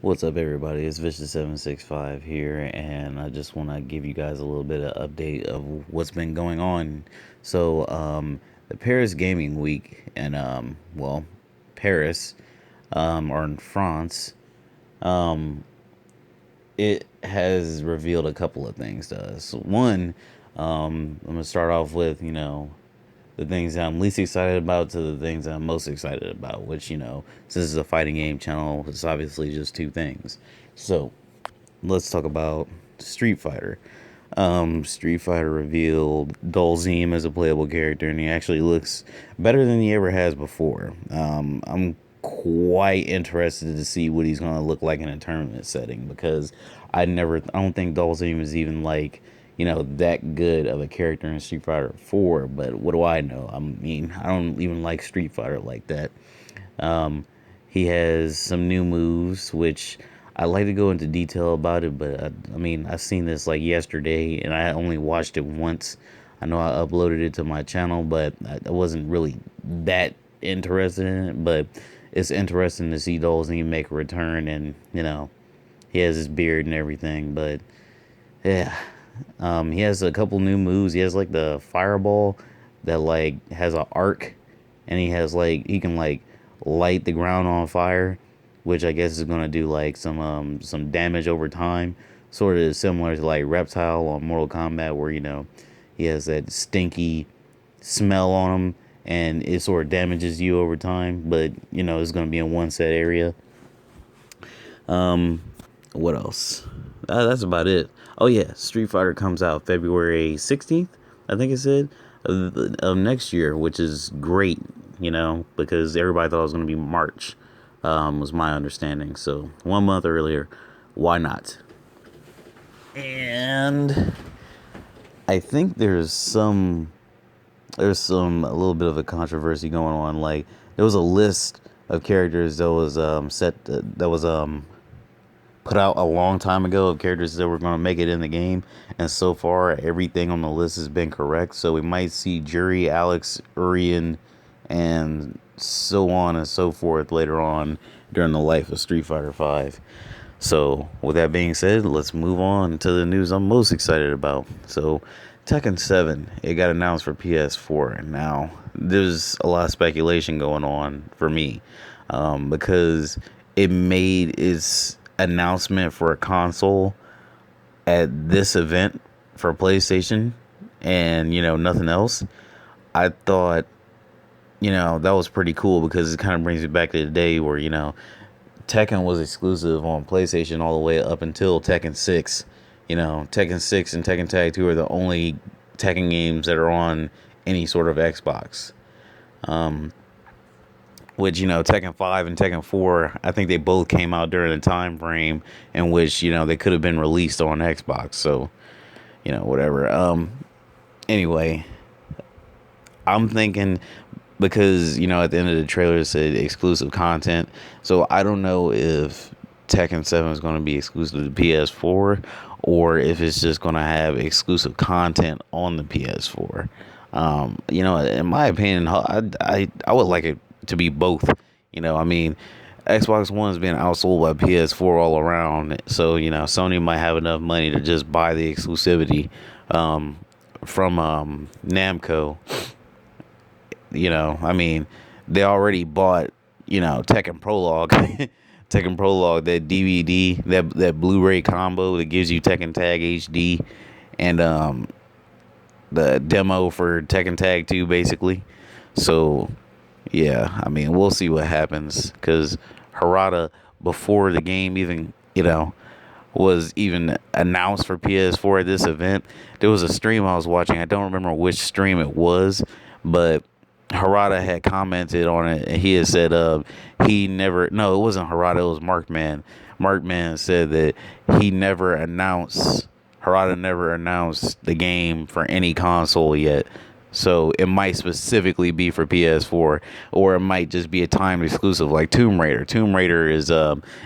What's up, everybody? It's Vicious765 here, and I just want to give you guys a little bit of update of what's been going on. The Paris Gaming Week, and Paris, or in France, um, it has revealed a couple of things to us. One, I'm gonna start off with the things that I'm least excited about to the things that I'm most excited about, which, since it's a fighting game channel, it's obviously just two things. So let's talk about Street Fighter. Street Fighter revealed Dulzim as a playable character, and he actually looks better than he ever has before. I'm quite interested to see what he's going to look like in a tournament setting because I don't think Dulzim is even like, that good of a character in Street Fighter 4. But what do I know? I mean, I don't even like Street Fighter like that. Um, he has some new moves, which I'd like to go into detail about it, but I mean, I seen this like yesterday, and I only watched it once. I know I uploaded it to my channel, but I wasn't really that interested in it. But it's interesting to see Dolzy make a return, and he has his beard and everything. But yeah, he has a couple new moves. He has like the fireball that like has an arc, and he has like he can like light the ground on fire, which I guess is gonna do like some damage over time, sort of similar to like Reptile on Mortal Kombat, where he has that stinky smell on him, and it sort of damages you over time. But it's gonna be in one set area. Um, what else? That's about it. Oh yeah, Street Fighter comes out February 16th, I think it said, of next year, which is great, because everybody thought it was going to be March, was my understanding. So 1 month earlier, why not? And I think there's a little bit of a controversy going on. Like there was a list of characters that was that was put out a long time ago of characters that were going to make it in the game, and so far everything on the list has been correct. So we might see Jury, Alex, Urian, and so on and so forth later on during the life of Street Fighter 5. So with that being said, let's move on to the news I'm most excited about. So Tekken 7, it got announced for PS4. Now there's a lot of speculation going on for me, because it made its announcement for a console at this event for PlayStation, and nothing else. I thought that was pretty cool because it kind of brings me back to the day where Tekken was exclusive on PlayStation all the way up until Tekken 6. Tekken 6 and Tekken Tag 2 are the only Tekken games that are on any sort of Xbox. Which Tekken 5 and Tekken 4, I think they both came out during a time frame in which they could have been released on Xbox. So whatever. Anyway, I'm thinking, because at the end of the trailer it said exclusive content, so I don't know if Tekken 7 is going to be exclusive to PS4 or if it's just going to have exclusive content on the PS4. In my opinion, I would like it to be both. I mean, Xbox One's been outsold by PS4 all around, so Sony might have enough money to just buy the exclusivity from Namco. I mean, they already bought Tekken Prologue, Tekken Prologue, that DVD, that Blu-ray combo that gives you Tekken Tag HD, and the demo for Tekken Tag 2, basically. So yeah, I mean, we'll see what happens, because Harada, before the game even was even announced for PS4 at this event, there was a stream I was watching. I don't remember which stream it was, but Harada had commented on it, and he had said he never, no, it wasn't Harada, it was Markman. Markman said that Harada never announced the game for any console yet. So it might specifically be for PS4, or it might just be a timed exclusive like Tomb Raider. Tomb Raider is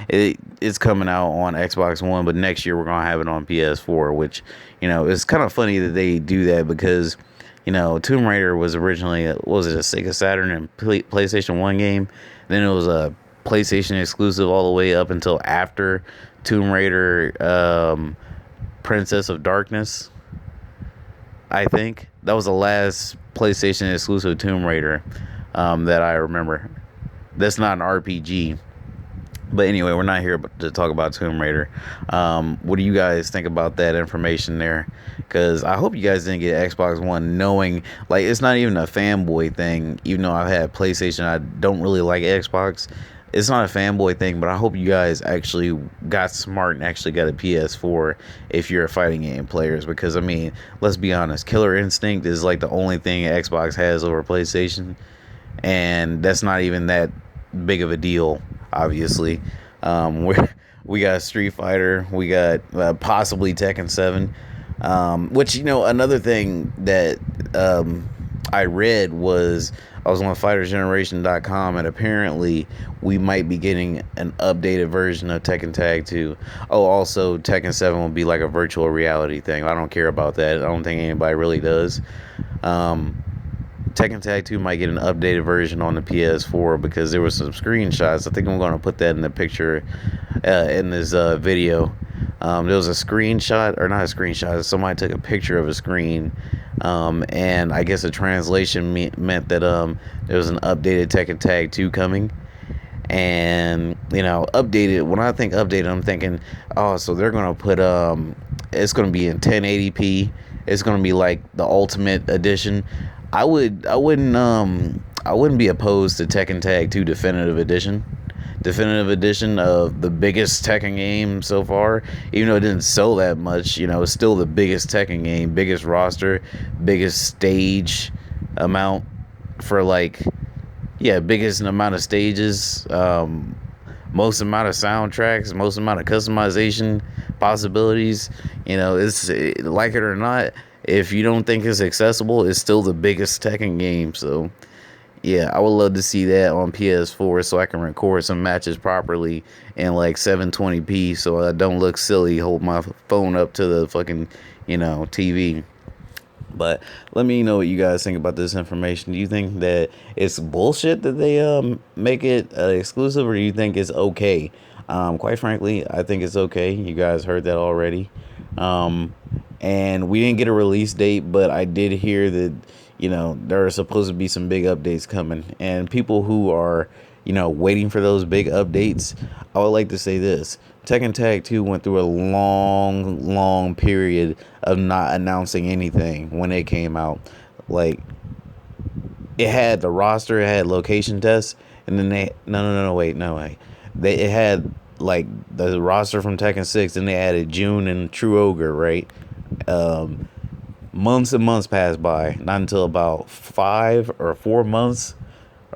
it's coming out on Xbox One, but next year we're gonna have it on PS4. Which it's kind of funny that they do that, because Tomb Raider was originally, what was it, a Sega Saturn and PlayStation 1 game. Then it was a PlayStation exclusive all the way up until after Tomb Raider, Princess of Darkness. I think that was the last PlayStation exclusive Tomb Raider that I remember. That's not an RPG. But anyway, we're not here to talk about Tomb Raider. What do you guys think about that information there? Because I hope you guys didn't get Xbox One knowing, like, it's not even a fanboy thing. Even though I've had PlayStation, I don't really like Xbox. It's not a fanboy thing, but I hope you guys actually got smart and actually got a PS4 if you're fighting game players. Because, I mean, let's be honest, Killer Instinct is like the only thing Xbox has over PlayStation. And that's not even that big of a deal, obviously. We got Street Fighter, we got possibly Tekken 7, which, you know, another thing that I read was, I was on FightersGeneration.com, and apparently we might be getting an updated version of Tekken Tag 2. Oh, also Tekken 7 will be like a virtual reality thing. I don't care about that. I don't think anybody really does. Tekken Tag 2 might get an updated version on the PS4 because there were some screenshots. I think I'm going to put that in the picture in this video. There was a screenshot, or not a screenshot, somebody took a picture of a screen, and I guess the translation meant that there was an updated Tekken Tag 2 coming. And, you know, updated, when I think updated, I'm thinking, oh, so they're going to put, it's going to be in 1080p. It's going to be like the Ultimate Edition. I wouldn't be opposed to Tekken Tag 2 Definitive Edition of the biggest Tekken game so far. Even though it didn't sell that much, you know, it's still the biggest Tekken game, biggest roster, biggest stage amount for, like, yeah, biggest amount of stages, most amount of soundtracks, most amount of customization possibilities. You know, it's, like it or not, if you don't think it's accessible, it's still the biggest Tekken game. So yeah, I would love to see that on PS4 so I can record some matches properly in like 720p so I don't look silly holding my phone up to the fucking, you know, TV. But let me know what you guys think about this information. Do you think that it's bullshit that they make it exclusive, or do you think it's okay? Quite frankly, I think it's okay. You guys heard that already. And we didn't get a release date, but I did hear that, you know, there are supposed to be some big updates coming. And people who are, you know, waiting for those big updates, I would like to say this. Tekken Tag 2 went through a long period of not announcing anything when it came out. Like, it had the roster, it had location tests, and then they, it had, like, the roster from Tekken 6, and they added June and True Ogre, right? Months and months passed by, not until about 5 or 4 months,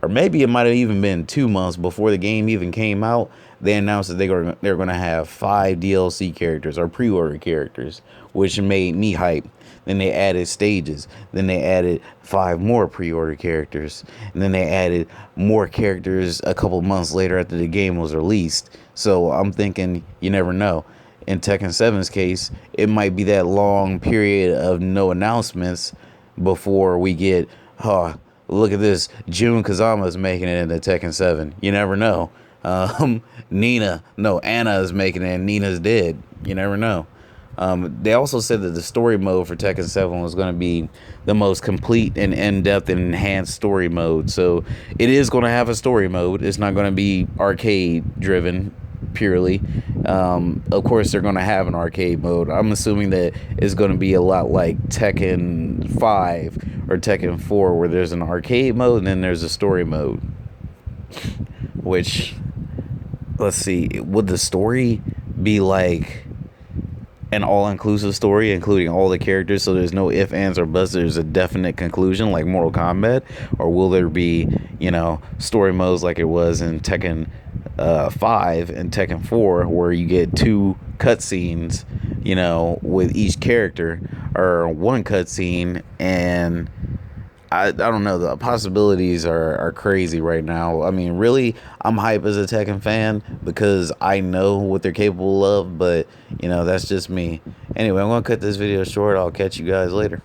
or maybe it might have even been 2 months before the game even came out, they announced that they're going to have 5 DLC characters, or pre-order characters, which made me hype. Then they added stages. Then they added 5 more pre-order characters. And then they added more characters a couple months later after the game was released. So I'm thinking, you never know. In Tekken 7's case, it might be that long period of no announcements before we get, look at this, Jun Kazama's making it into Tekken 7. You never know. Anna is making it and Nina's dead. You never know. They also said that the story mode for Tekken 7 was going to be the most complete and in-depth and enhanced story mode. So it is going to have a story mode. It's not going to be arcade driven purely. Of course, they're going to have an arcade mode. I'm assuming that it's going to be a lot like Tekken 5 or Tekken 4, where there's an arcade mode and then there's a story mode. Which, let's see, would the story be like an all-inclusive story, including all the characters, so there's no ifs, ands, or buts, there's a definite conclusion like Mortal Kombat? Or will there be, you know, story modes like it was in Tekken 5 and Tekken 4, where you get 2 cutscenes, you know, with each character, or 1 cutscene? And I don't know, the possibilities are crazy right now. I mean, really, I'm hype as a Tekken fan because I know what they're capable of, but, you know, that's just me. Anyway, I'm going to cut this video short. I'll catch you guys later.